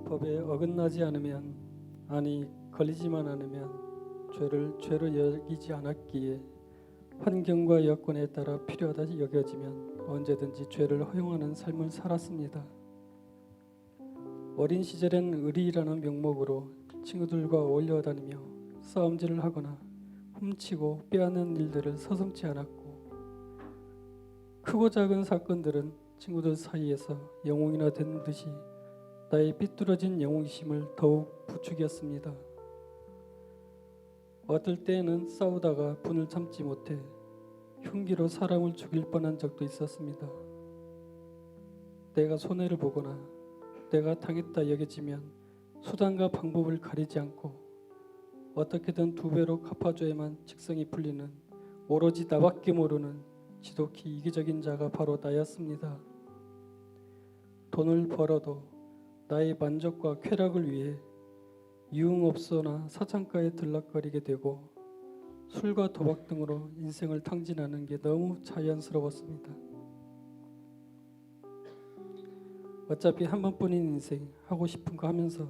법에 어긋나지 않으면, 아니 걸리지만 않으면 죄를 죄로 여기지 않았기에 환경과 여건에 따라 필요하다 여겨지면 언제든지 죄를 허용하는 삶을 살았습니다. 어린 시절엔 의리라는 명목으로 친구들과 어울려 다니며 싸움질을 하거나 훔치고 빼앗는 일들을 서슴지 않았고, 크고 작은 사건들은 친구들 사이에서 영웅이나 된 듯이 나의 삐뚤어진 영웅심을 더욱 부추겼습니다. 어떨 때에는 싸우다가 분을 참지 못해 흉기로 사람을 죽일 뻔한 적도 있었습니다. 내가 손해를 보거나 내가 당했다 여겨지면 수단과 방법을 가리지 않고 어떻게든 두 배로 갚아줘야만 직성이 풀리는, 오로지 나밖에 모르는 지독히 이기적인 자가 바로 나였습니다. 돈을 벌어도 나의 만족과 쾌락을 위해 유흥업소나 사창가에 들락거리게 되고 술과 도박 등으로 인생을 탕진하는 게 너무 자연스러웠습니다. 어차피 한 번뿐인 인생, 하고 싶은 거 하면서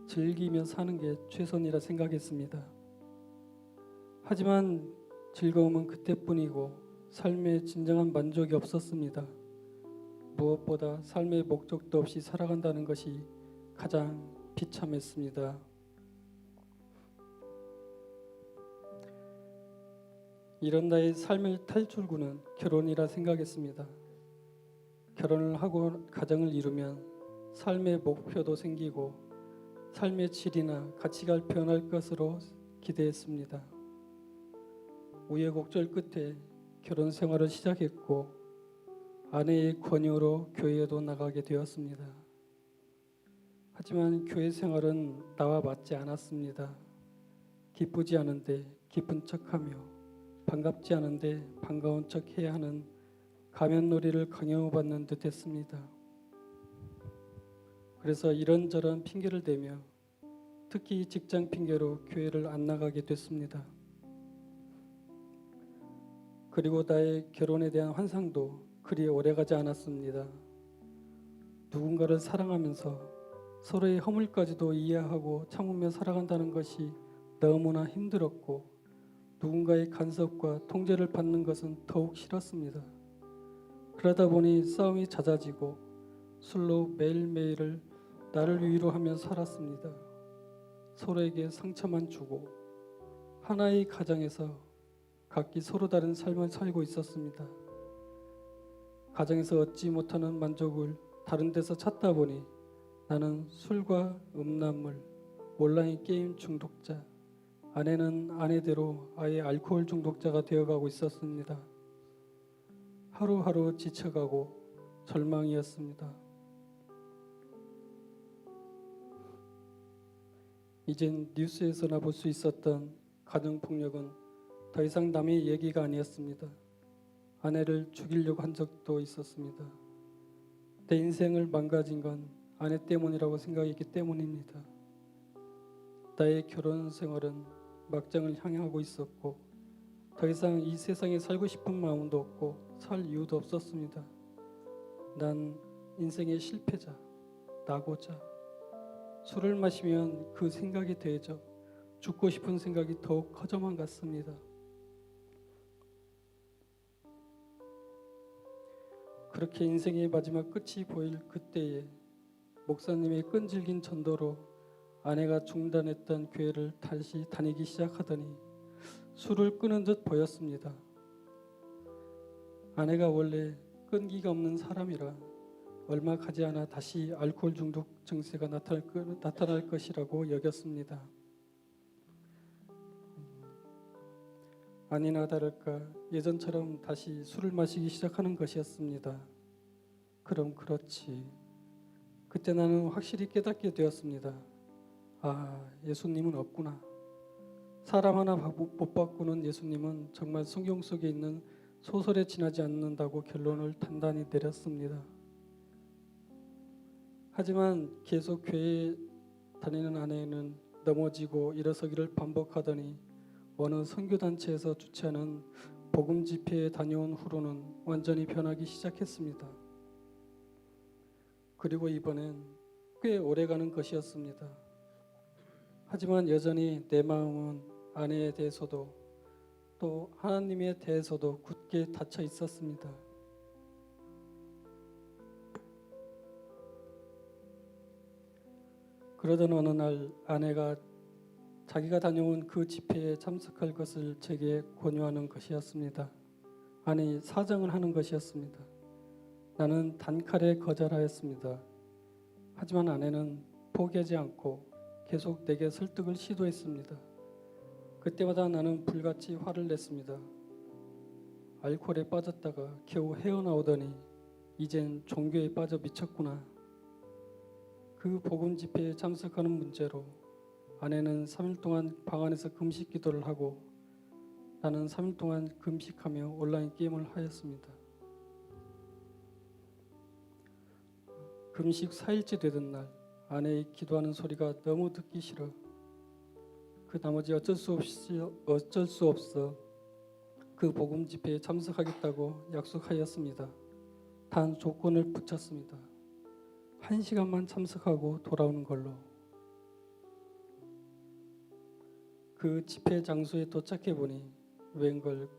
즐기며 사는 게 최선이라 생각했습니다. 하지만 즐거움은 그때뿐이고 삶에 진정한 만족이 없었습니다. 무엇보다 삶의 목적도 없이 살아간다는 것이 가장 비참했습니다. 이런 나의 삶의 탈출구는 결혼이라 생각했습니다. 결혼을 하고 가정을 이루면 삶의 목표도 생기고 삶의 질이나 가치가 변할 것으로 기대했습니다. 우여곡절 끝에 결혼 생활을 시작했고 아내의 권유로 교회에도 나가게 되었습니다. 하지만 교회 생활은 나와 맞지 않았습니다. 기쁘지 않은데 기쁜 척하며 반갑지 않은데 반가운 척해야 하는 가면놀이를 강요받는 듯 했습니다. 그래서 이런저런 핑계를 대며 특히 직장 핑계로 교회를 안 나가게 됐습니다. 그리고 나의 결혼에 대한 환상도 그리 오래가지 않았습니다. 누군가를 사랑하면서 서로의 허물까지도 이해하고 참으며 살아간다는 것이 너무나 힘들었고, 누군가의 간섭과 통제를 받는 것은 더욱 싫었습니다. 그러다 보니 싸움이 잦아지고 술로 매일매일을 나를 위로하며 살았습니다. 서로에게 상처만 주고 하나의 가정에서 각기 서로 다른 삶을 살고 있었습니다. 가정에서 얻지 못하는 만족을 다른 데서 찾다 보니 나는 술과 음란물, 온라인 게임 중독자, 아내는 아내대로 아예 알코올 중독자가 되어가고 있었습니다. 하루하루 지쳐가고 절망이었습니다. 이젠 뉴스에서나 볼 수 있었던 가정폭력은 더 이상 남의 얘기가 아니었습니다. 아내를 죽이려고 한 적도 있었습니다. 내 인생을 망가진 건 아내 때문이라고 생각했기 때문입니다. 나의 결혼 생활은 막장을 향하고 있었고 더 이상 이 세상에 살고 싶은 마음도 없고 살 이유도 없었습니다. 난 인생의 실패자, 나고자. 술을 마시면 그 생각이 더해져 죽고 싶은 생각이 더욱 커져만 갔습니다. 그렇게 인생의 마지막 끝이 보일 그때에 목사님의 끈질긴 전도로 아내가 중단했던 교회를 다시 다니기 시작하더니 술을 끊은 듯 보였습니다. 아내가 원래 끈기가 없는 사람이라 얼마 가지 않아 다시 알코올 중독 증세가 나타날 것이라고 여겼습니다. 아니나 다를까 예전처럼 다시 술을 마시기 시작하는 것이었습니다. 그럼 그렇지. 그때 나는 확실히 깨닫게 되었습니다. 아, 예수님은 없구나. 사람 하나 못 바꾸는 예수님은 정말 성경 속에 있는 소설에 지나지 않는다고 결론을 단단히 내렸습니다. 하지만 계속 교회에 다니는 아내는 넘어지고 일어서기를 반복하더니 어느 선교단체에서 주최하는 복음 집회에 다녀온 후로는 완전히 변하기 시작했습니다. 그리고 이번엔 꽤 오래가는 것이었습니다. 하지만 여전히 내 마음은 아내에 대해서도 또 하나님에 대해서도 굳게 닫혀 있었습니다. 그러던 어느 날 아내가 자기가 다녀온 그 집회에 참석할 것을 제게 권유하는 것이었습니다. 아니, 사정을 하는 것이었습니다. 나는 단칼에 거절하였습니다. 하지만 아내는 포기하지 않고 계속 내게 설득을 시도했습니다. 그때마다 나는 불같이 화를 냈습니다. 알코올에 빠졌다가 겨우 헤어나오더니 이젠 종교에 빠져 미쳤구나. 그 복음 집회에 참석하는 문제로 아내는 3일 동안 방 안에서 금식 기도를 하고 나는 3일 동안 금식하며 온라인 게임을 하였습니다. 금식 4일째 되던 날 아내의 기도하는 소리가 너무 듣기 싫어 그 나머지 어쩔 수 없어 그 복음 집회에 참석하겠다고 약속하였습니다. 단 조건을 붙였습니다. 1시간만 참석하고 돌아오는 걸로. 그 집회 장소에 도착해 보니 웬걸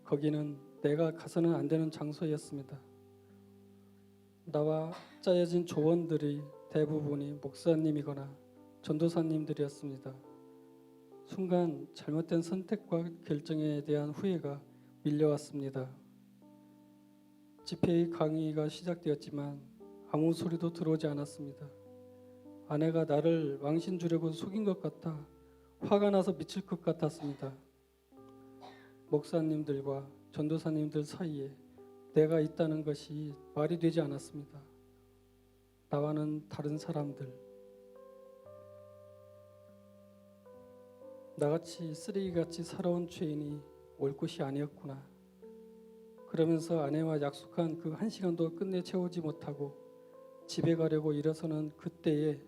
거기는 내가 가서는 안 되는 장소였습니다. 나와 짜여진 조원들이 대부분이 목사님이거나 전도사님들이었습니다. 순간 잘못된 선택과 결정에 대한 후회가 밀려왔습니다. 집회의 강의가 시작되었지만 아무 소리도 들어오지 않았습니다. 아내가 나를 망신 주려고 속인 것 같아 화가 나서 미칠 것 같았습니다. 목사님들과 전도사님들 사이에 내가 있다는 것이 말이 되지 않았습니다. 나와는 다른 사람들. 나같이 쓰레기같이 살아온 죄인이 올 곳이 아니었구나. 그러면서 아내와 약속한 그 1시간도 끝내 채우지 못하고 집에 가려고 일어서는 그때에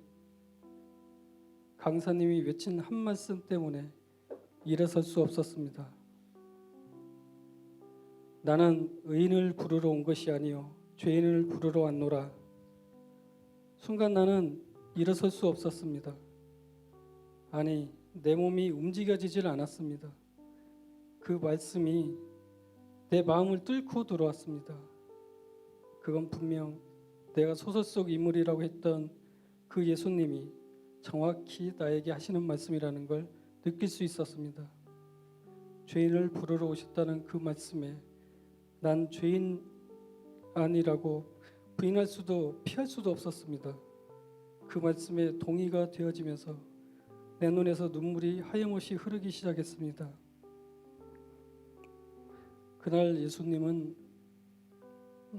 강사님이 외친 한 말씀 때문에 일어설 수 없었습니다. 나는 의인을 부르러 온 것이 아니요 죄인을 부르러 왔노라. 순간 나는 일어설 수 없었습니다. 아니, 내 몸이 움직여지질 않았습니다. 그 말씀이 내 마음을 뚫고 들어왔습니다. 그건 분명 내가 소설 속 인물이라고 했던 그 예수님이 정확히 나에게 하시는 말씀이라는 걸 느낄 수 있었습니다. 죄인을 부르러 오셨다는 그 말씀에 난 죄인 아니라고 부인할 수도 피할 수도 없었습니다. 그 말씀에 동의가 되어지면서 내 눈에서 눈물이 하염없이 흐르기 시작했습니다. 그날 예수님은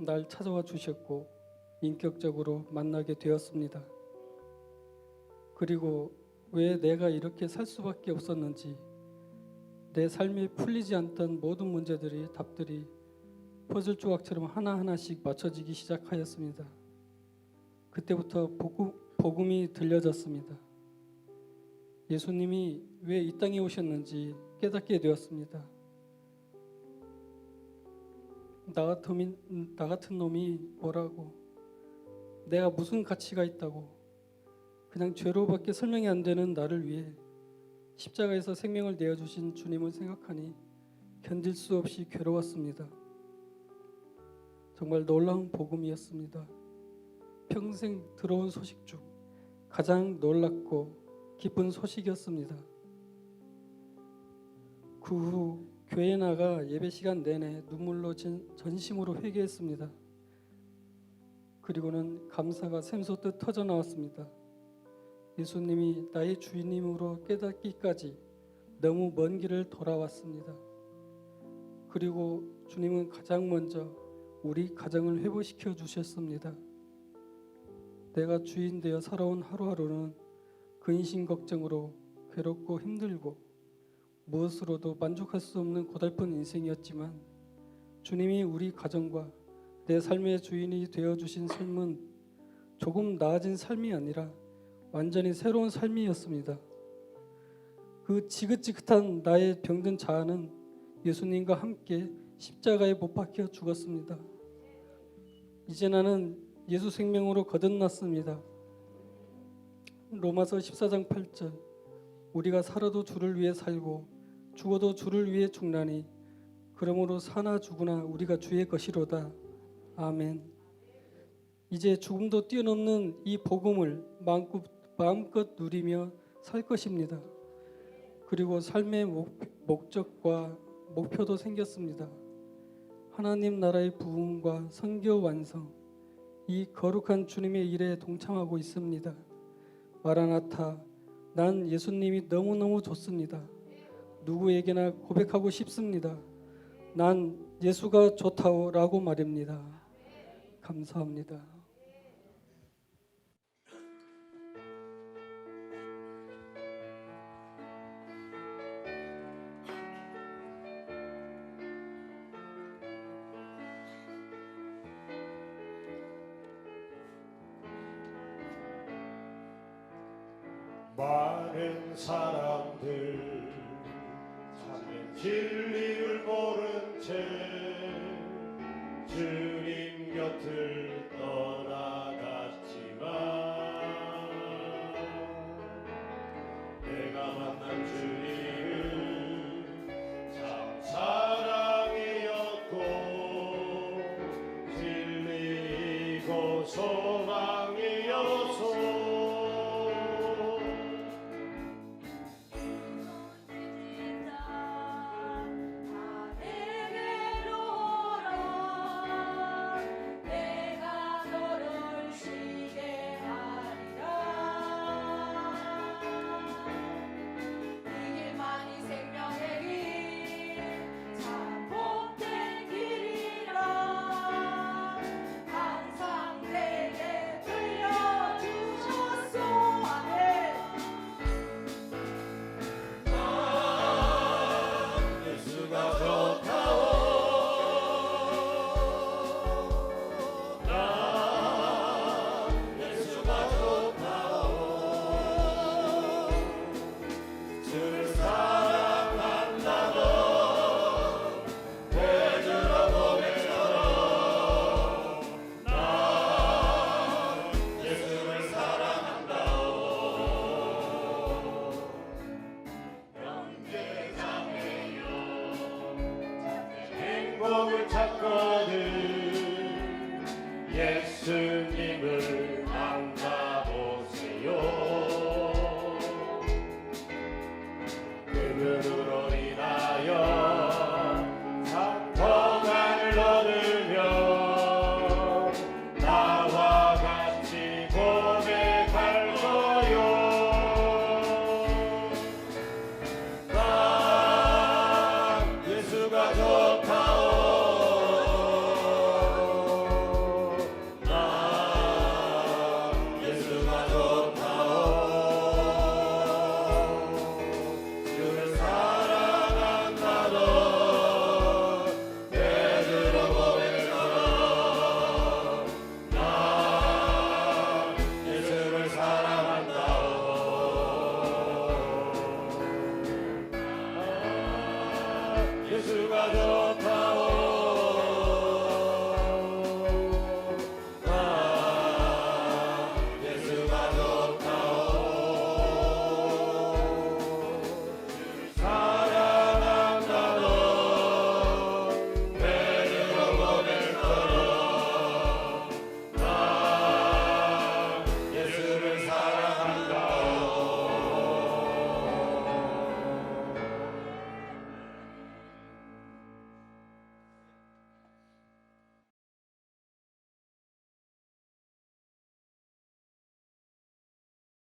날 찾아와 주셨고 인격적으로 만나게 되었습니다. 그리고 왜 내가 이렇게 살 수밖에 없었는지 내 삶에 풀리지 않던 모든 문제들이 답들이 퍼즐 조각처럼 하나하나씩 맞춰지기 시작하였습니다. 그때부터 복음이 들려졌습니다. 예수님이 왜 이 땅에 오셨는지 깨닫게 되었습니다. 나 같은 놈이 뭐라고, 내가 무슨 가치가 있다고, 그냥 죄로밖에 설명이 안 되는 나를 위해 십자가에서 생명을 내어주신 주님을 생각하니 견딜 수 없이 괴로웠습니다. 정말 놀라운 복음이었습니다. 평생 들어온 소식 중 가장 놀랍고 기쁜 소식이었습니다. 그 후 교회에 나가 예배 시간 내내 눈물로 전심으로 회개했습니다. 그리고는 감사가 샘솟듯 터져 나왔습니다. 예수님이 나의 주인님으로 깨닫기까지 너무 먼 길을 돌아왔습니다. 그리고 주님은 가장 먼저 우리 가정을 회복시켜 주셨습니다. 내가 주인 되어 살아온 하루하루는 근심 걱정으로 괴롭고 힘들고 무엇으로도 만족할 수 없는 고달픈 인생이었지만 주님이 우리 가정과 내 삶의 주인이 되어주신 삶은 조금 나아진 삶이 아니라 완전히 새로운 삶이었습니다. 그 지긋지긋한 나의 병든 자아는 예수님과 함께 십자가에 못 박혀 죽었습니다. 이제 나는 예수 생명으로 거듭났습니다. 로마서 14장 8절 우리가 살아도 주를 위해 살고 죽어도 주를 위해 죽나니 그러므로 사나 죽으나 우리가 주의 것이로다. 아멘. 이제 죽음도 뛰어넘는 이 복음을 마음껏 누리며 살 것입니다. 그리고 삶의 목적과 목표도 생겼습니다. 하나님 나라의 부흥과 선교 완성, 이 거룩한 주님의 일에 동참하고 있습니다. 마라나타, 난 예수님이 너무너무 좋습니다. 누구에게나 고백하고 싶습니다. 난 예수가 좋다오 라고 말입니다. 감사합니다. 많은 사람들 참된 진리를 모른 채 주님 곁을 떠나갔지만 내가 만난 주님은 참 사랑이었고 진리이고 소망이어서 행복을 찾거든 예수님을